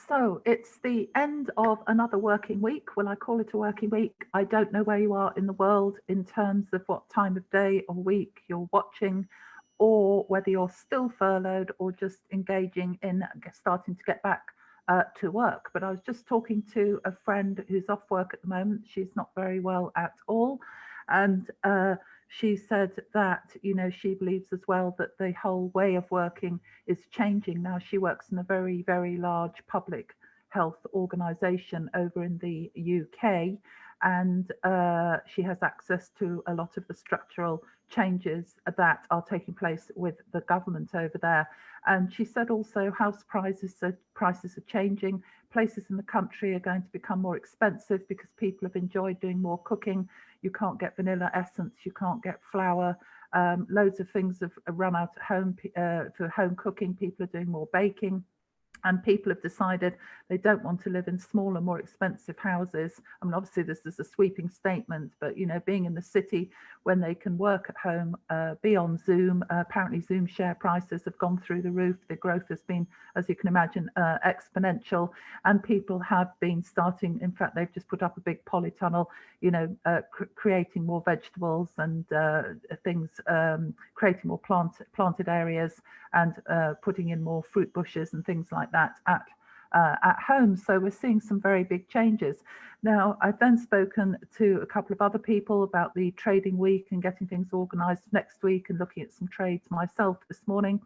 So it's the end of another working week. Will I call it a working week? I don't know where you are in the world in terms of what time of day or week you're watching, or whether you're still furloughed or just engaging in starting to get back to work. But I was just talking to a friend who's off work at the moment. She's not very well at all. And she said that, she believes as well that the whole way of working is changing. Now, she works in a very, very large public health organisation over in the UK, and she has access to a lot of the structural changes that are taking place with the government over there. And she said also house prices are changing. Places in the country are going to become more expensive because people have enjoyed doing more cooking. You can't get vanilla essence, you can't get flour. Loads of things have run out at home for home cooking. People are doing more baking. And people have decided they don't want to live in smaller, more expensive houses. I mean, obviously, this is a sweeping statement, but, being in the city when they can work at home, be on Zoom. Apparently, Zoom share prices have gone through the roof. The growth has been, as you can imagine, exponential. And people have been starting, in fact, they've just put up a big polytunnel, creating more vegetables and things, creating more planted areas, and putting in more fruit bushes and things like that at home. So we're seeing some very big changes. Now, I've then spoken to a couple of other people about the trading week and getting things organised next week and looking at some trades myself this morning.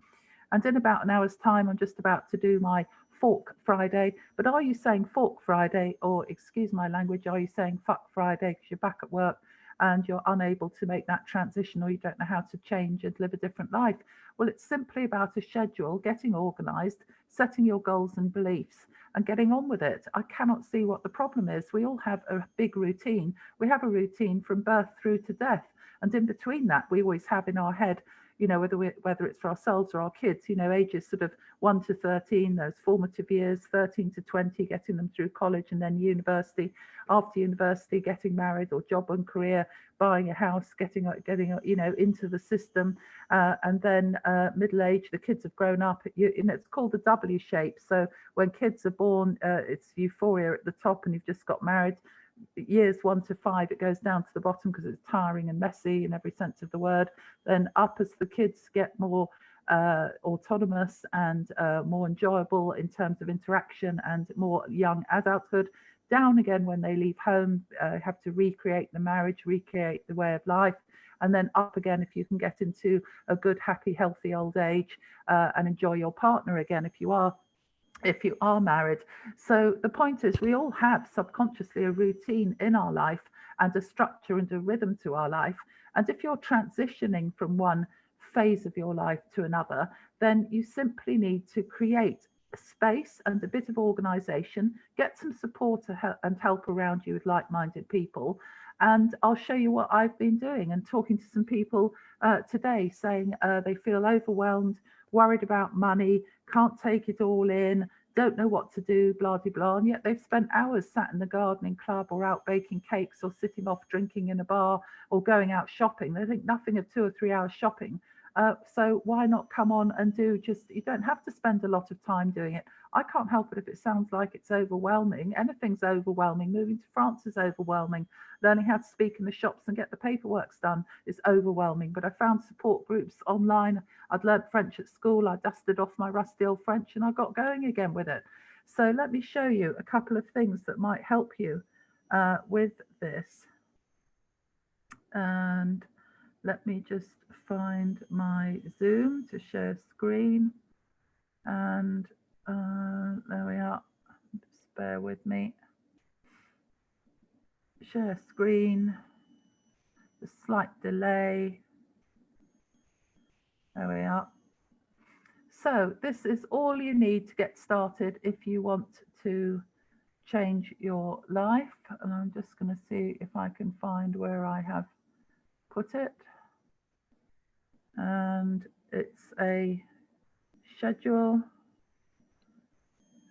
And in about an hour's time, I'm just about to do my Fork Friday. But are you saying Fork Friday, or excuse my language, are you saying Fuck Friday because you're back at work and you're unable to make that transition, or you don't know how to change and live a different life? Well, it's simply about a schedule, getting organised, setting your goals and beliefs, and getting on with it. I cannot see what the problem is. We all have a big routine. We have a routine from birth through to death. And in between that, we always have in our head, whether it's for ourselves or our kids, ages sort of 1 to 13, those formative years, 13 to 20, getting them through college and then university. After university, getting married or job and career, buying a house, getting into the system, and then middle age. The kids have grown up. It's called the W shape. So when kids are born, it's euphoria at the top, and you've just got married. Years 1 to 5, it goes down to the bottom because it's tiring and messy in every sense of the word. Then up as the kids get more autonomous and more enjoyable in terms of interaction and more young adulthood. Down again when they leave home, have to recreate the marriage, recreate the way of life, and then up again if you can get into a good, happy, healthy old age and enjoy your partner again if you are married. So the point is, we all have subconsciously a routine in our life and a structure and a rhythm to our life. And if you're transitioning from one phase of your life to another, then you simply need to create space and a bit of organization, get some support and help around you with like-minded people. And I'll show you what I've been doing and talking to some people today saying they feel overwhelmed, worried about money, can't take it all in, don't know what to do, blah, blah, blah. And yet they've spent hours sat in the gardening club or out baking cakes or sitting off drinking in a bar or going out shopping. They think nothing of 2 or 3 hours shopping. So why not come on and you don't have to spend a lot of time doing it. I can't help it if it sounds like it's overwhelming. Anything's overwhelming. Moving to France is overwhelming. Learning how to speak in the shops and get the paperwork done is overwhelming. But I found support groups online. I'd learned French at school. I dusted off my rusty old French and I got going again with it. So let me show you a couple of things that might help you with this. And let me just find my Zoom to share screen. And there we are. Just bear with me. Share screen. A slight delay. There we are. So this is all you need to get started if you want to change your life. And I'm just going to see if I can find where I have put it. And it's a schedule.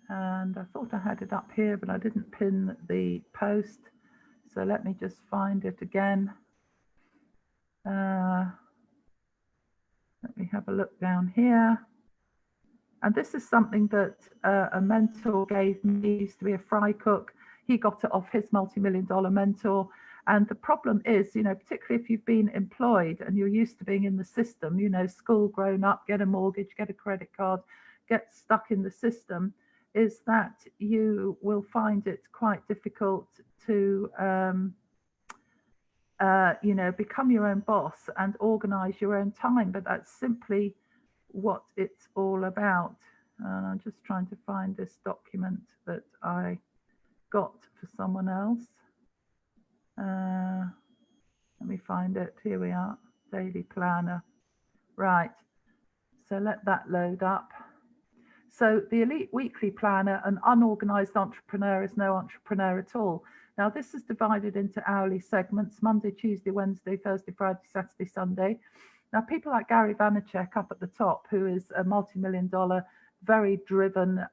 And I thought I had it up here, but I didn't pin the post. So let me just find it again. Let me have a look down here. And this is something that a mentor gave me. He used to be a fry cook. He got it off his multi-million-dollar mentor. And the problem is, particularly if you've been employed and you're used to being in the system, school, grown up, get a mortgage, get a credit card, get stuck in the system, is that you will find it quite difficult to, become your own boss and organize your own time. But that's simply what it's all about. And I'm just trying to find this document that I got for someone else. Let me find it. Here we are, daily planner. Right, so let that load up. So the elite weekly planner, an unorganized entrepreneur is no entrepreneur at all. Now this is divided into hourly segments: Monday, Tuesday, Wednesday, Thursday, Friday, Saturday, Sunday. Now people like Gary Vaynerchuk up at the top, who is a multi-million-dollar, very driven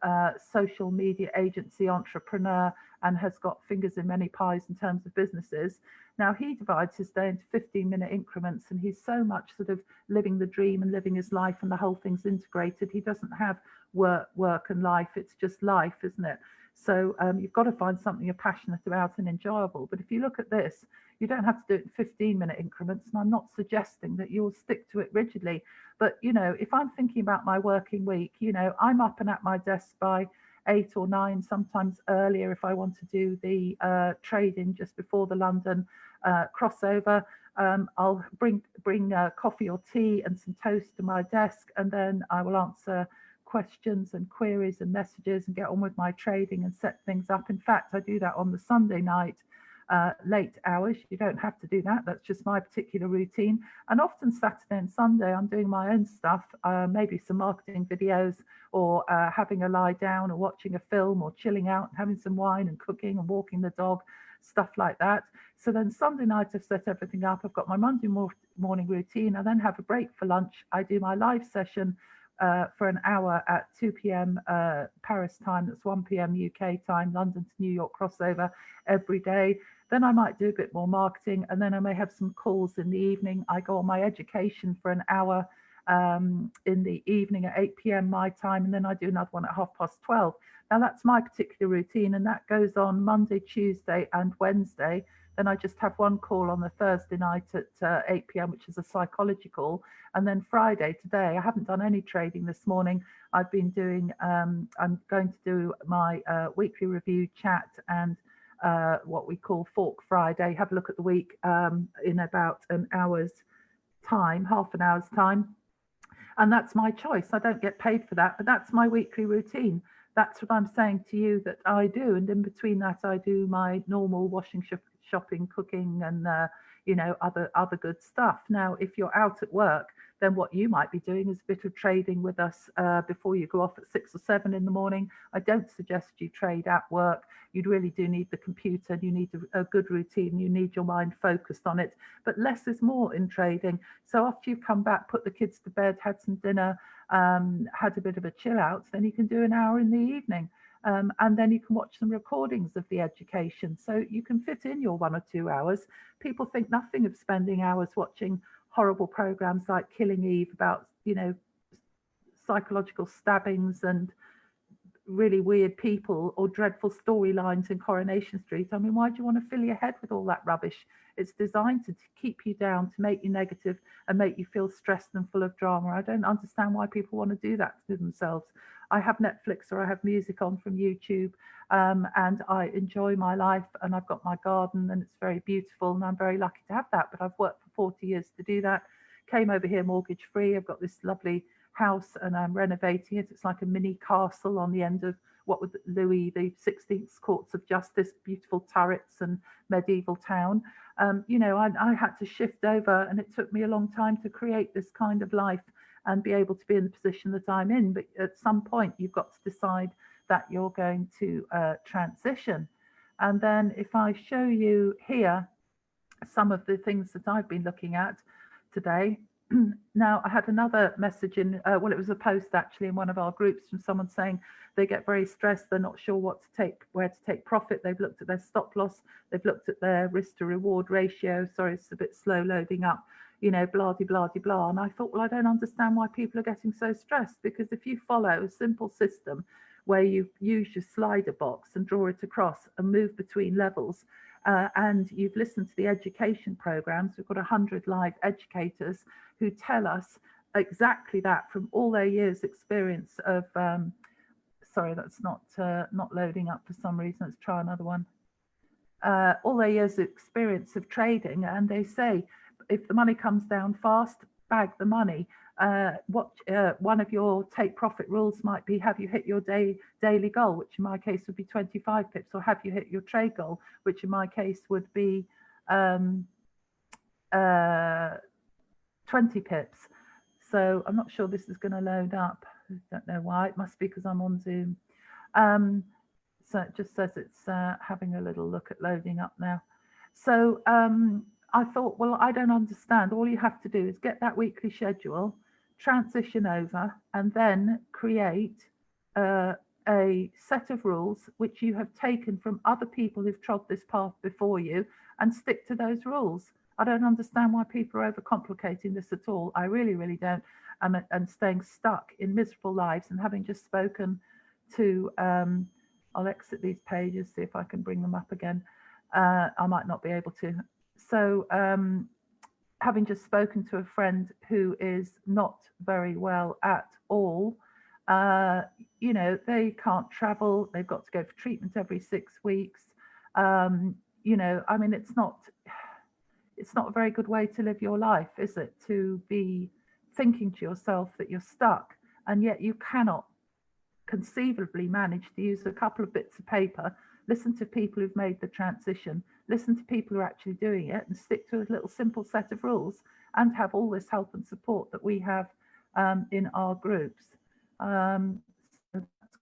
social media agency entrepreneur and has got fingers in many pies in terms of businesses. Now he divides his day into 15-minute increments, and he's so much sort of living the dream and living his life, and the whole thing's integrated. He doesn't have work and life. It's just life, isn't it? So you've got to find something you're passionate about and enjoyable. But if you look at this, you don't have to do it in 15-minute increments, and I'm not suggesting that you'll stick to it rigidly. But, if I'm thinking about my working week, I'm up and at my desk by 8 or 9, sometimes earlier if I want to do the trading just before the London crossover. I'll bring coffee or tea and some toast to my desk, and then I will answer questions and queries and messages and get on with my trading and set things up. In fact, I do that on the Sunday night, late hours. You don't have to do that. That's just my particular routine. And often Saturday and Sunday, I'm doing my own stuff, maybe some marketing videos, or having a lie down, or watching a film, or chilling out and having some wine and cooking and walking the dog, stuff like that. So then Sunday night, I've set everything up. I've got my Monday morning routine. I then have a break for lunch. I do my live session for an hour at 2 p.m. Paris time. That's 1 p.m. UK time, London to New York crossover every day. Then I might do a bit more marketing, and then I may have some calls in the evening. I go on my education for an hour in the evening at 8 p.m. my time, and then I do another one at 12:30. Now that's my particular routine, and that goes on Monday, Tuesday, and Wednesday. Then I just have one call on the Thursday night at 8 p.m., which is a psychology call. And then Friday, today, I haven't done any trading this morning. I've been doing, I'm going to do my weekly review chat and what we call Fork Friday, have a look at the week in about an hour's time, half an hour's time. And that's my choice. I don't get paid for that, but that's my weekly routine. That's what I'm saying to you that I do. And in between that, I do my normal washing, shopping, cooking, and other good stuff. Now, if you're out at work, then what you might be doing is a bit of trading with us before you go off at 6 or 7 in the morning. I don't suggest you trade at work. You really do need the computer. You need a good routine. You need your mind focused on it. But less is more in trading. So after you've come back, put the kids to bed, had some dinner, had a bit of a chill out, then you can do an hour in the evening. And then you can watch some recordings of the education. So you can fit in your 1 or 2 hours. People think nothing of spending hours watching horrible programs like Killing Eve about, psychological stabbings and really weird people, or dreadful storylines in Coronation Street. I mean, why do you want to fill your head with all that rubbish? It's designed to keep you down, to make you negative and make you feel stressed and full of drama. I don't understand why people want to do that to themselves. I have Netflix or I have music on from YouTube, and I enjoy my life, and I've got my garden and it's very beautiful, and I'm very lucky to have that. But I've worked for 40 years to do that. Came over here mortgage free. I've got this lovely house and I'm renovating it. It's like a mini castle on the end of what was Louis the 16th Courts of Justice, beautiful turrets and medieval town. I had to shift over, and it took me a long time to create this kind of life and be able to be in the position that I'm in. But at some point, you've got to decide that you're going to transition. And then if I show you here some of the things that I've been looking at today. Now, I had another message in, it was a post actually in one of our groups from someone saying they get very stressed. They're not sure where to take profit. They've looked at their stop loss. They've looked at their risk to reward ratio. Sorry, it's a bit slow loading up. you know, blah, de, blah, de, blah. And I thought, well, I don't understand why people are getting so stressed, because if you follow a simple system where you use your slider box and draw it across and move between levels, and you've listened to the education programs, we've got 100 live educators who tell us exactly that from all their years experience of, sorry, that's not loading up for some reason. Let's try another one. All their years of experience of trading, and they say if the money comes down fast, bag the money. One of your take profit rules might be, have you hit your daily goal, which in my case would be 25 pips, or have you hit your trade goal, which in my case would be 20 pips. So I'm not sure this is going to load up. I don't know why. It must be because I'm on Zoom. So it just says it's having a little look at loading up now. So I thought, well, I don't understand. All you have to do is get that weekly schedule, transition over, and then create a set of rules which you have taken from other people who've trod this path before you, and stick to those rules. I don't understand why people are overcomplicating this at all. I really, really don't. And staying stuck in miserable lives, and having just spoken to, I'll exit these pages, see if I can bring them up again. I might not be able to. So having just spoken to a friend who is not very well at all, you know, they can't travel. They've got to go for treatment every 6 weeks. You know, I mean, it's not a very good way to live your life, is it? To be thinking to yourself that you're stuck, and yet you cannot conceivably manage to use a couple of bits of paper, listen to people who've made the transition, listen to people who are actually doing it, and stick to a little simple set of rules, and have all this help and support that we have in our groups. So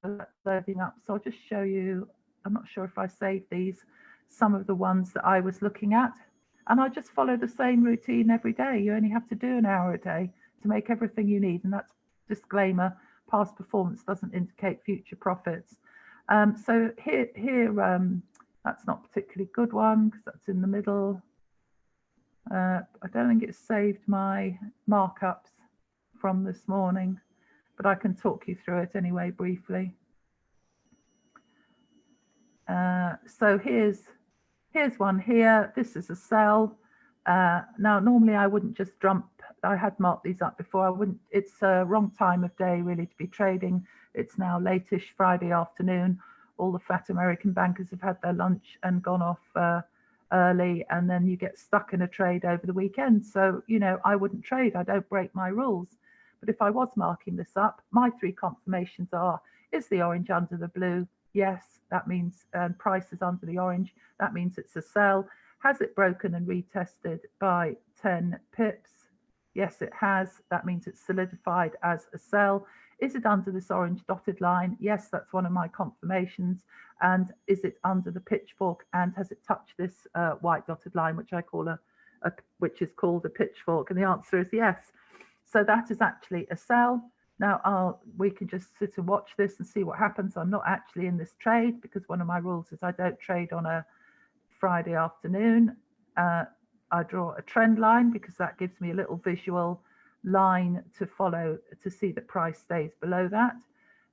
that's loading up. So I'll just show you, I'm not sure if I saved these, some of the ones that I was looking at. And I just follow the same routine every day. You only have to do an hour a day to make everything you need. And that's disclaimer, past performance doesn't indicate future profits. So here, that's not a particularly good one because that's in the middle. I don't think it's saved my markups from this morning, but I can talk you through it anyway briefly. So here's one here. This is a sell. Now, normally I wouldn't just jump. I had marked these up before. I wouldn't. It's a wrong time of day really to be trading. It's now late-ish Friday afternoon. All the fat American bankers have had their lunch and gone off early, and then you get stuck in a trade over the weekend. So, you know, I wouldn't trade. I don't break my rules. But if I was marking this up, my 3 confirmations are: is the orange under the blue? Yes, that means price is under the orange. That means it's a sell. Has it broken and retested by 10 pips? Yes, it has. That means it's solidified as a sell. Is it under this orange dotted line? Yes, that's one of my confirmations. And is it under the pitchfork? And has it touched this white dotted line, which I call which is called a pitchfork? And the answer is yes. So that is actually a sell. Now we can just sit and watch this and see what happens. I'm not actually in this trade because one of my rules is I don't trade on a Friday afternoon. I draw a trend line because that gives me a little visual line to follow to see that price stays below that.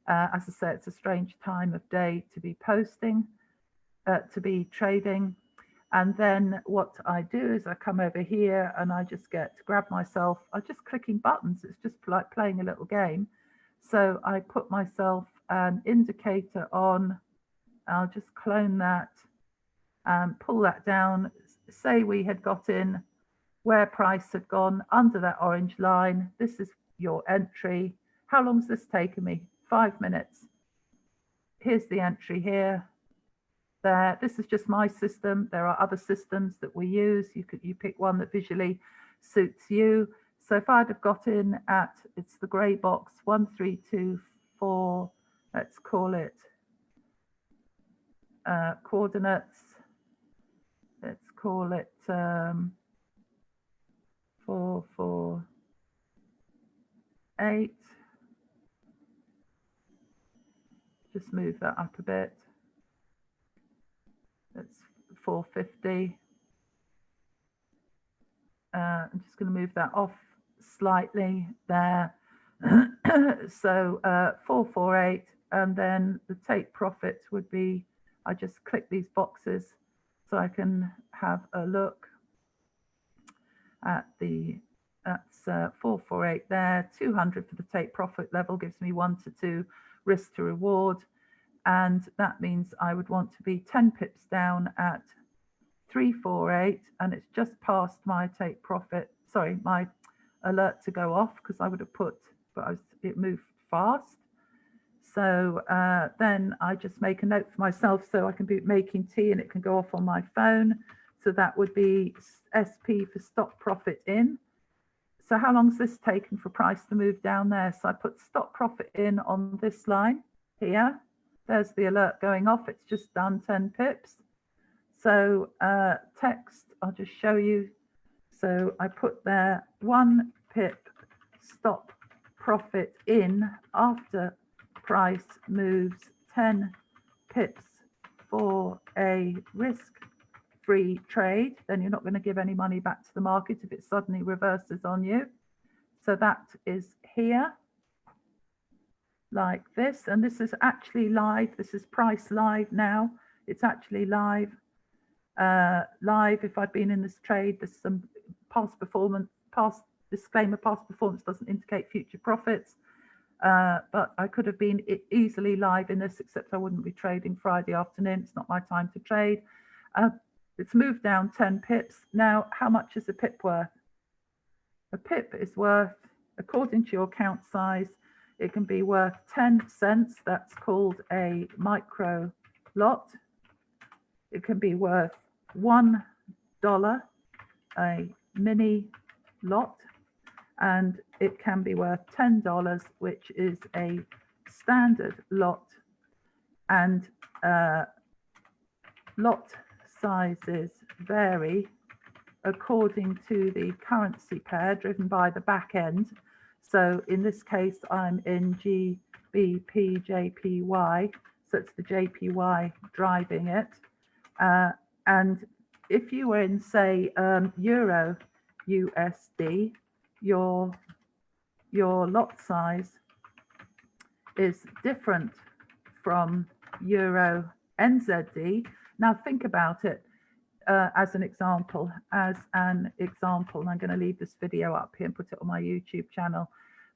As I say, it's a strange time of day to be posting, to be trading. And then what I do is I come over here and I just get to grab myself. I'm just clicking buttons. It's just like playing a little game. So I put myself an indicator on. I'll just clone that and pull that down. Say we had got in where price had gone under that orange line. This is your entry. How long has this taken me? 5 minutes. Here's the entry here. There. This is just my system. There are other systems that we use. You pick one that visually suits you. So if I'd have got in at, it's the grey box, 1324, let's call it coordinates. Let's call it 448. Just move that up a bit. That's 450. I'm just going to move that off slightly there. So 448, and then the take profit would be, I just click these boxes so I can have a look at that's 448 there. 200 for the take profit level gives me 1 to 2 risk to reward, and that means I would want to be 10 pips down at 348, and it's just past my take profit, sorry, my alert to go off, because I would have put, but it moved fast. So then I just make a note for myself so I can be making tea and it can go off on my phone. So that would be SP for stop profit in. So how long is this taken for price to move down there? So I put stop profit in on this line here. There's the alert going off. It's just done 10 pips. So text, I'll just show you. So I put there 1 pip stop profit in after price moves 10 pips for a risk-free trade. Then you're not going to give any money back to the market if it suddenly reverses on you. So that is here, like this. And this is actually live. This is price live now. It's actually live. Live, if I'd been in this trade, there's some past performance, past disclaimer, past performance doesn't indicate future profits. But I could have been easily live in this, except I wouldn't be trading Friday afternoon. It's not my time to trade. It's moved down 10 pips. Now, how much is a pip worth? A pip is worth, according to your account size, it can be worth 10 cents. That's called a micro lot. It can be worth $1, a mini lot, and it can be worth $10, which is a standard lot. And lot sizes vary according to the currency pair driven by the back end. So in this case, I'm in GBPJPY, so it's the JPY driving it. And if you were in, say, Euro USD, your lot size is different from Euro NZD. Now think about it as an example, and I'm going to leave this video up here and put it on my YouTube channel,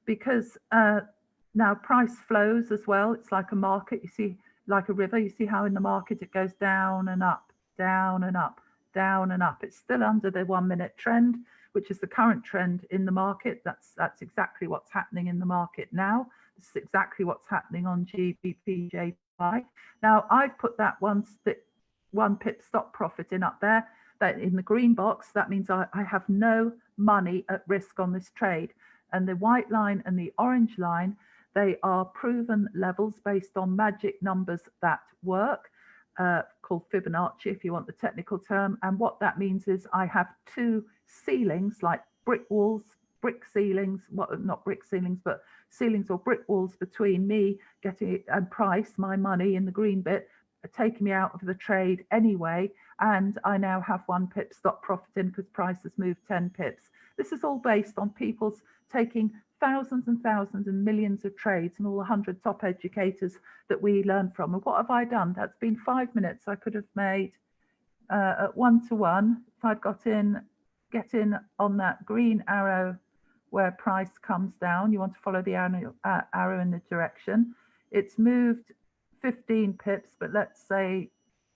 because now price flows as well. It's like a market, you see, like a river. You see how in the market it goes down and up, down and up, down and up. It's still under the 1 minute trend, which is the current trend in the market. That's exactly what's happening in the market now. This is exactly what's happening on GBPJPY. Now I've put that 1 pip stop profit in up there, that in the green box. That means I have no money at risk on this trade. And the white line and the orange line, they are proven levels based on magic numbers that work, called Fibonacci if you want the technical term. And what that means is I have 2 ceilings, like brick walls, brick ceilings, not brick ceilings, but ceilings or brick walls between me getting it and price, my money in the green bit, taking me out of the trade anyway. And I now have 1 pip stop profit in because price has moved 10 pips. This is all based on people's taking thousands and thousands and millions of trades and all the 100 top educators that we learn from. And what have I done? That's been 5 minutes I could have made at 1-to-1 if I'd get in on that green arrow where price comes down. You want to follow the arrow in the direction. It's moved 15 pips, but let's say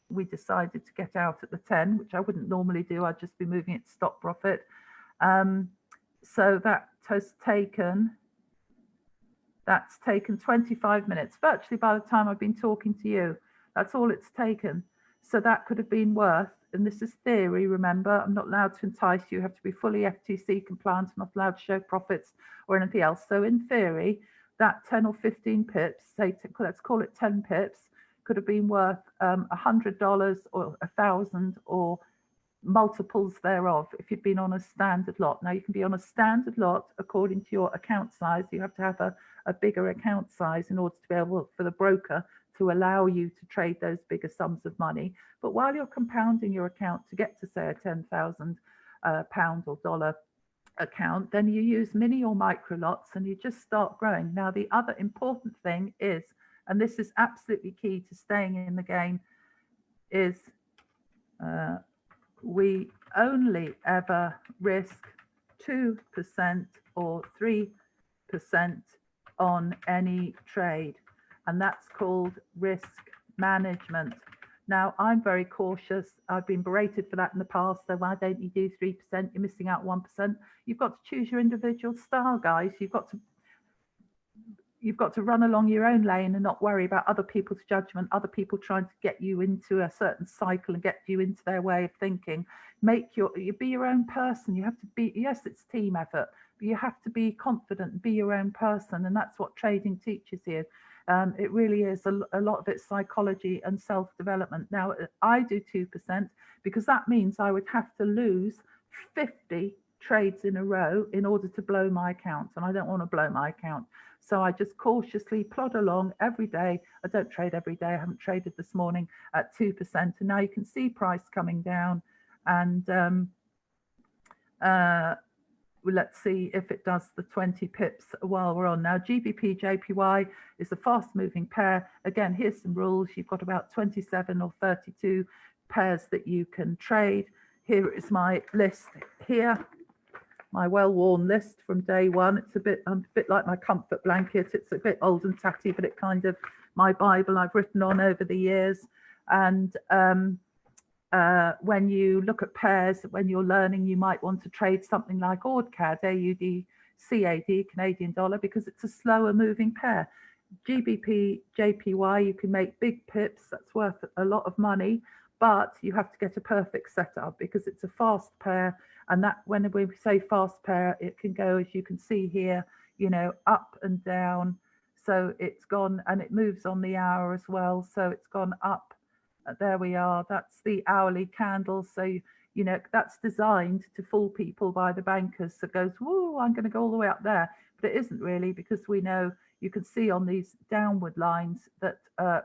we decided to get out at the 10, which I wouldn't normally do. I'd just be moving it to stop profit. So that's taken 25 minutes, virtually by the time I've been talking to you. That's all it's taken. So that could have been worth, and this is theory, remember, I'm not allowed to entice you. You have to be fully FTC compliant. I'm not allowed to show profits or anything else. So in theory, that 10 or 15 pips, say, let's call it 10 pips, could have been worth $100 or 1,000 or multiples thereof if you'd been on a standard lot. Now you can be on a standard lot according to your account size. You have to have a bigger account size in order to be able for the broker to allow you to trade those bigger sums of money. But while you're compounding your account to get to say a 10,000 pound or dollar account, then you use mini or micro lots and you just start growing. Now, the other important thing is, and this is absolutely key to staying in the game, is we only ever risk 2% or 3% on any trade, and that's called risk management. Now, I'm very cautious. I've been berated for that in the past. So why don't you do 3%? You're missing out 1%. You've got to choose your individual style, guys. You've got to run along your own lane and not worry about other people's judgment, other people trying to get you into a certain cycle and get you into their way of thinking. Be your own person. You have to be, yes, it's team effort, but you have to be confident and be your own person. And that's what trading teaches you. It really is a lot of it's psychology and self-development. Now, I do 2% because that means I would have to lose 50 trades in a row in order to blow my account, and I don't want to blow my account. So I just cautiously plod along every day. I don't trade every day. I haven't traded this morning at 2%. And now you can see price coming down. And let's see if it does the 20 pips while we're on. Now, GBPJPY is a fast moving pair. Again, here's some rules. You've got about 27 or 32 pairs that you can trade. Here is my list here. My well-worn list from day one. It's a bit like my comfort blanket. It's a bit old and tatty, but it kind of my Bible I've written on over the years. And when you look at pairs, when you're learning, you might want to trade something like AUD-CAD, AUD-CAD, Canadian dollar, because it's a slower moving pair. GBP-JPY, you can make big pips. That's worth a lot of money, but you have to get a perfect setup because it's a fast pair. And that, when we say fast pair, it can go, as you can see here, you know, up and down. So it's gone, and it moves on the hour as well. So it's gone up. There we are. That's the hourly candle. So, you know, that's designed to fool people by the bankers. So it goes, whoa, I'm going to go all the way up there. But it isn't really, because we know, you can see on these downward lines that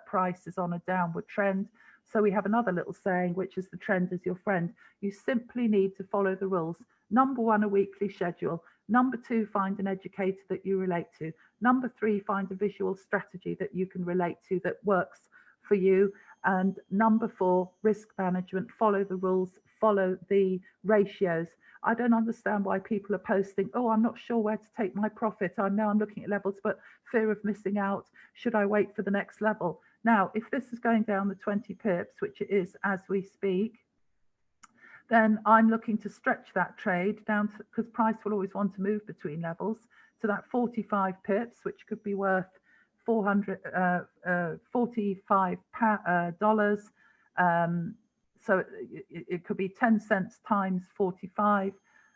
price is on a downward trend. So we have another little saying, which is the trend is your friend. You simply need to follow the rules. Number one, a weekly schedule. Number two, find an educator that you relate to. Number three, find a visual strategy that you can relate to that works for you. And number four, risk management. Follow the rules, follow the ratios. I don't understand why people are posting, oh, I'm not sure where to take my profit. I'm looking at levels, but fear of missing out. Should I wait for the next level? Now, if this is going down the 20 pips, which it is as we speak, then I'm looking to stretch that trade down to, because price will always want to move between levels, to that 45 pips, which could be worth $45. So it could be 10 cents times 45.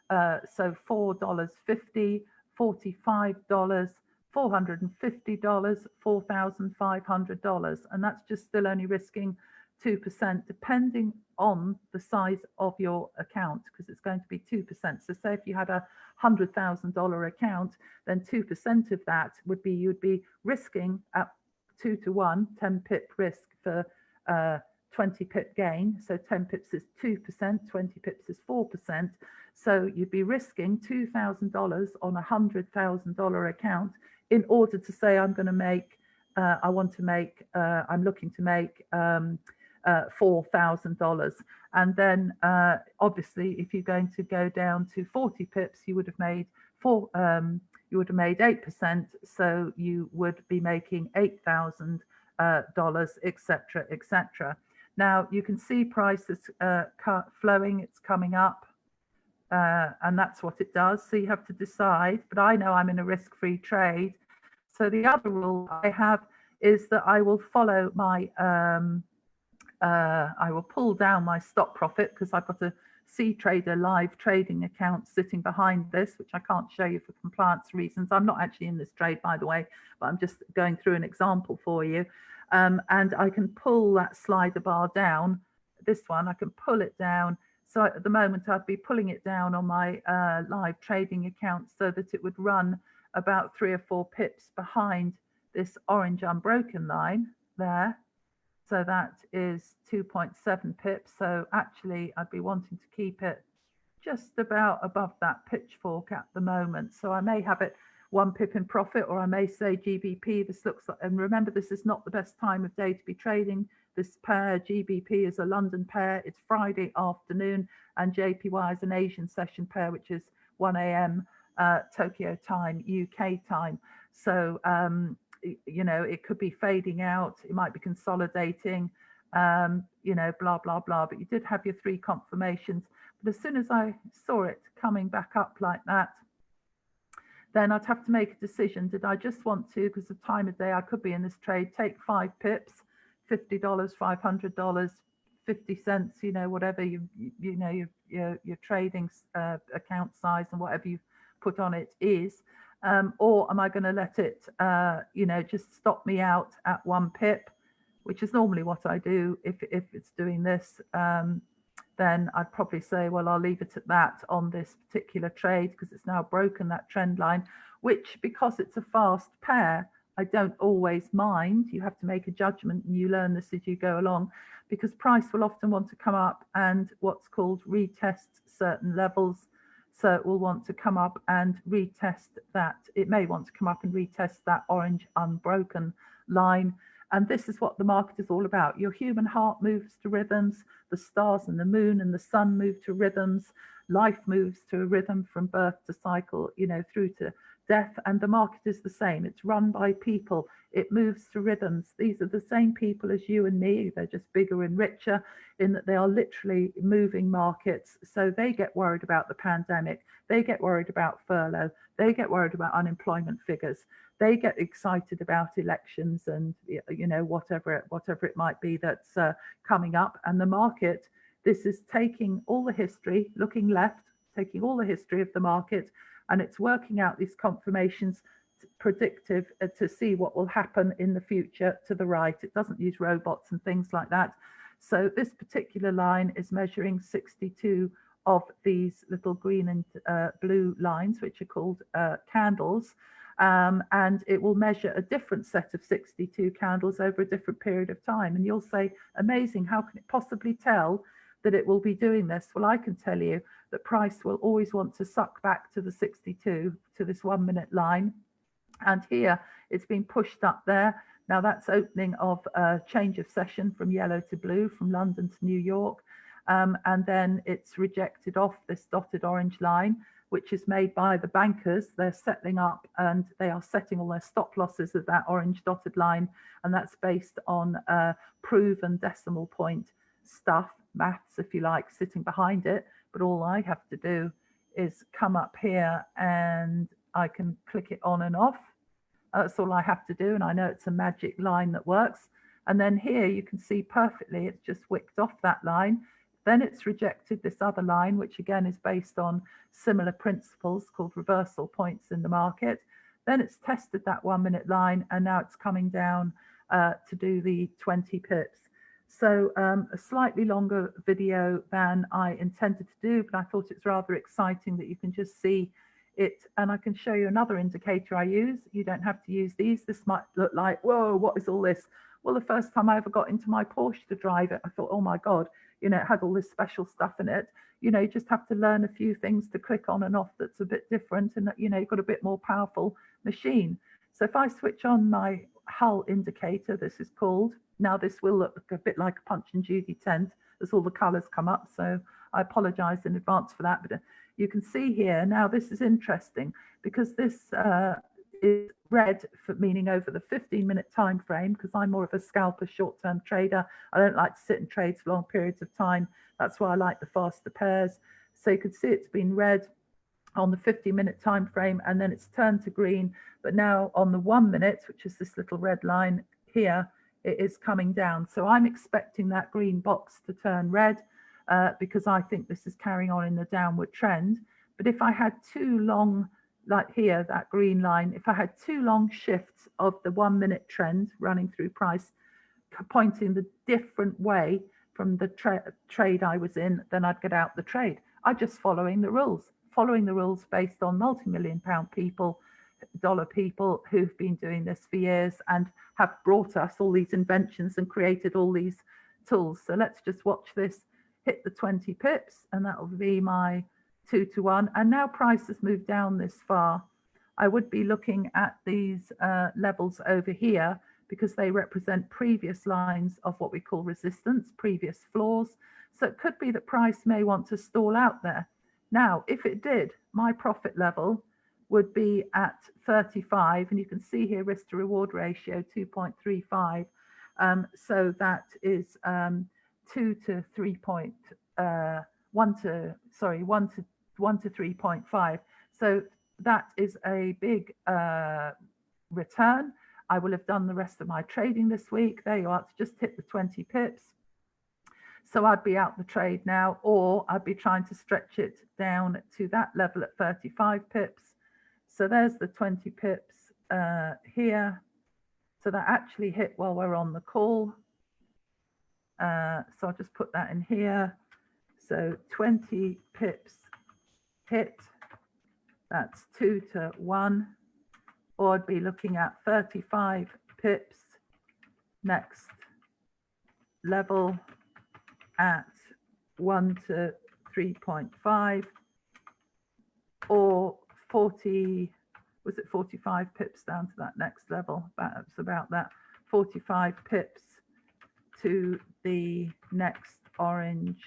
So $4.50, $45, $450, $4,500. And that's just still only risking 2%, depending on the size of your account, because it's going to be 2%. So say if you had a $100,000 account, then 2% of that would be, you'd be risking at 2 to 1, 10 pip risk for 20 pip gain. So 10 pips is 2%, 20 pips is 4%. So you'd be risking $2,000 on a $100,000 account in order to say, I'm going to make, I'm looking to make $4,000. And then obviously, if you're going to go down to 40 pips, you would have made 8%. So you would be making $8,000, etc., etc. Now you can see prices flowing, it's coming up, and that's what it does. So you have to decide, but I know I'm in a risk-free trade. So the other rule I have is that I will follow my, I will pull down my stop profit, because I've got a C-Trader live trading account sitting behind this, which I can't show you for compliance reasons. I'm not actually in this trade, by the way, but I'm just going through an example for you. And I can pull that slider bar down, this one, I can pull it down. So at the moment, I'd be pulling it down on my live trading account so that it would run about 3 or 4 pips behind this orange unbroken line there. So that is 2.7 pips. So actually, I'd be wanting to keep it just about above that pitchfork at the moment. So I may have it 1 pip in profit, or I may say GBP, this looks like, and remember, this is not the best time of day to be trading this pair. GBP is a London pair, it's Friday afternoon, and JPY is an Asian session pair, which is 1 a.m. Tokyo time, UK time. So, you know, it could be fading out, it might be consolidating, you know, blah, blah, blah. But you did have your 3 confirmations. But as soon as I saw it coming back up like that, then I'd have to make a decision. Did I just want to, because of time of day, I could be in this trade, take 5 pips, $50, $500, 50 cents, you know, whatever you know, your trading account size and whatever you've put on it is, or am I going to let it, you know, just stop me out at 1 pip, which is normally what I do if it's doing this. Then I'd probably say, well, I'll leave it at that on this particular trade, because it's now broken that trend line, which, because it's a fast pair, I don't always mind. You have to make a judgment, and you learn this as you go along, because price will often want to come up and what's called retest certain levels. So it will want to come up and retest that. It may want to come up and retest that orange unbroken line. And this is what the market is all about. Your human heart moves to rhythms. The stars and the moon and the sun move to rhythms. Life moves to a rhythm from birth to cycle, you know, through to death. And the market is the same. It's run by people. It moves to rhythms. These are the same people as you and me. They're just bigger and richer in that they are literally moving markets. So they get worried about the pandemic. They get worried about furlough. They get worried about unemployment figures. They get excited about elections and, you know, whatever it might be that's coming up. And the market, this is taking all the history, looking left, taking all the history of the market, and it's working out these confirmations predictive to see what will happen in the future to the right. It doesn't use robots and things like that. So this particular line is measuring 62 of these little green and blue lines, which are called candles. And it will measure a different set of 62 candles over a different period of time. And you'll say, amazing, how can it possibly tell that it will be doing this? Well, I can tell you that price will always want to suck back to the 62, to this 1 minute line. And here it's been pushed up there. Now that's opening of a change of session from yellow to blue, from London to New York. And then it's rejected off this dotted orange line, which is made by the bankers. They're settling up and they are setting all their stop losses at that orange dotted line. And that's based on proven decimal point stuff, maths, if you like, sitting behind it. But all I have to do is come up here and I can click it on and off. That's all I have to do. And I know it's a magic line that works. And then here you can see perfectly, it's just wicked off that line. Then it's rejected this other line, which again is based on similar principles called reversal points in the market. Then it's tested that 1 minute line, and now it's coming down to do the 20 pips. So a slightly longer video than I intended to do, but I thought it's rather exciting that you can just see it. And I can show you another indicator I use. You don't have to use these. This might look like, whoa, what is all this? Well, the first time I ever got into my Porsche to drive it, I thought, oh my God, you know, it had all this special stuff in it. You know, you just have to learn a few things to click on and off that's a bit different, and you know, you've got a bit more powerful machine. So if I switch on my hull indicator, this is called, now this will look a bit like a Punch and Judy tent as all the colors come up. So I apologize in advance for that, but you can see here, now this is interesting because this is red, for meaning over the 15-minute time frame, because I'm more of a scalper, short-term trader. I don't like to sit and trade for long periods of time. That's why I like the faster pairs. So you can see it's been red on the 50-minute time frame, and then it's turned to green. But now on the 1 minute, which is this little red line here, it is coming down. So I'm expecting that green box to turn red because I think this is carrying on in the downward trend. But if I had too long, like here, that green line, if I had too long shifts of the 1 minute trend running through price, pointing the different way from the trade I was in, then I'd get out the trade. I'm just following the rules based on multi-million pound people, dollar people who've been doing this for years and have brought us all these inventions and created all these tools. So let's just watch this hit the 20 pips, and that will be my 2 to 1, and now price has moved down this far. I would be looking at these levels over here because they represent previous lines of what we call resistance, previous floors. So it could be that price may want to stall out there. Now, if it did, my profit level would be at 35, and you can see here risk to reward ratio 2.35. So that is 2 to 3 point, 1 to 3.5. So that is a big return. I will have done the rest of my trading this week. There you are, it's just hit the 20 pips. So I'd be out the trade now, or I'd be trying to stretch it down to that level at 35 pips. So there's the 20 pips here. So that actually hit while we're on the call. So I'll just put that in here. So 20 pips hit, that's 2 to 1. Or I'd be looking at 35 pips, next level at 1 to 3.5, or 40, was it 45 pips down to that next level? That's about that, 45 pips to the next orange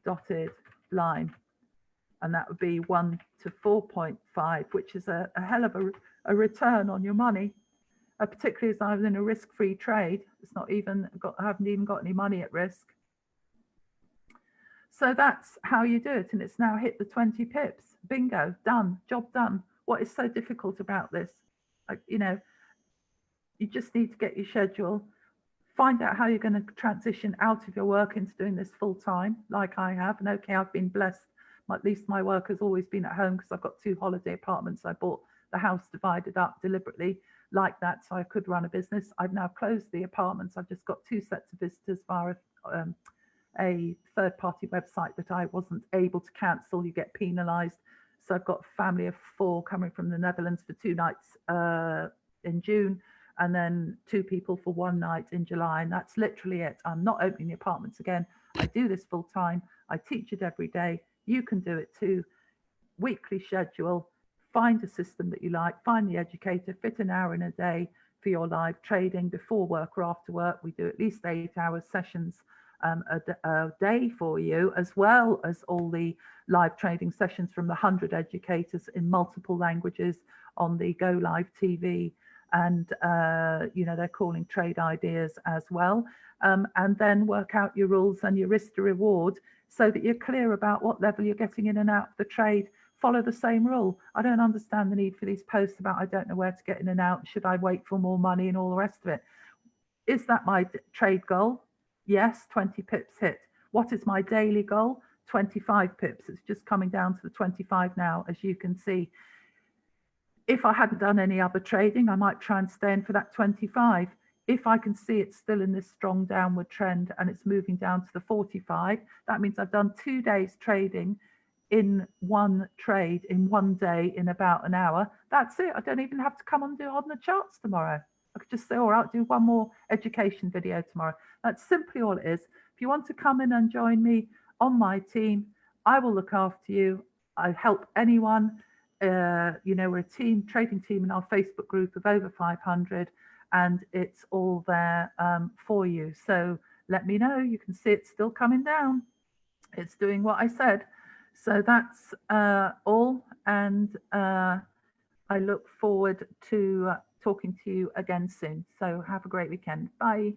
dotted line. And that would be 1 to 4.5, which is a hell of a return on your money, particularly as I was in a risk-free trade. It's not even I haven't even got any money at risk. So that's how you do it, and it's now hit the 20 pips. Bingo, done, job done. What is so difficult about this? You just need to get your schedule, find out how you're going to transition out of your work into doing this full time, like I have. And okay, I've been blessed. At least my work has always been at home because I've got 2 holiday apartments. I bought the house divided up deliberately like that so I could run a business. I've now closed the apartments. I've just got 2 sets of visitors via a third-party website that I wasn't able to cancel. You get penalised. So I've got a family of 4 coming from the Netherlands for 2 nights in June, and then 2 people for 1 night in July. And that's literally it. I'm not opening the apartments again. I do this full time. I teach it every day. You can do it too. Weekly schedule. Find a system that you like. Find the educator. Fit an hour in a day for your live trading before work or after work. We do at least 8-hour sessions a day for you, as well as all the live trading sessions from the 100 educators in multiple languages on the Go Live TV. And they're calling trade ideas as well. And then work out your rules and your risk to reward so that you're clear about what level you're getting in and out of the trade. Follow the same rule. I don't understand the need for these posts about I don't know where to get in and out. Should I wait for more money and all the rest of it? Is that my trade goal? Yes, 20 pips hit. What is my daily goal? 25 pips. It's just coming down to the 25 now, as you can see. If I hadn't done any other trading, I might try and stay in for that 25. If I can see it's still in this strong downward trend and it's moving down to the 45, that means I've done 2 days trading in one trade in one day in about an hour. That's it. I don't even have to come and do on the charts tomorrow. I could just say, all right, I'll do one more education video tomorrow. That's simply all it is. If you want to come in and join me on my team, I will look after you. I help anyone. We're a trading team in our Facebook group of over 500, and it's all there for you. So let me know. You can see it's still coming down. It's doing what I said. So that's all, and I look forward to talking to you again soon. So have a great weekend. Bye.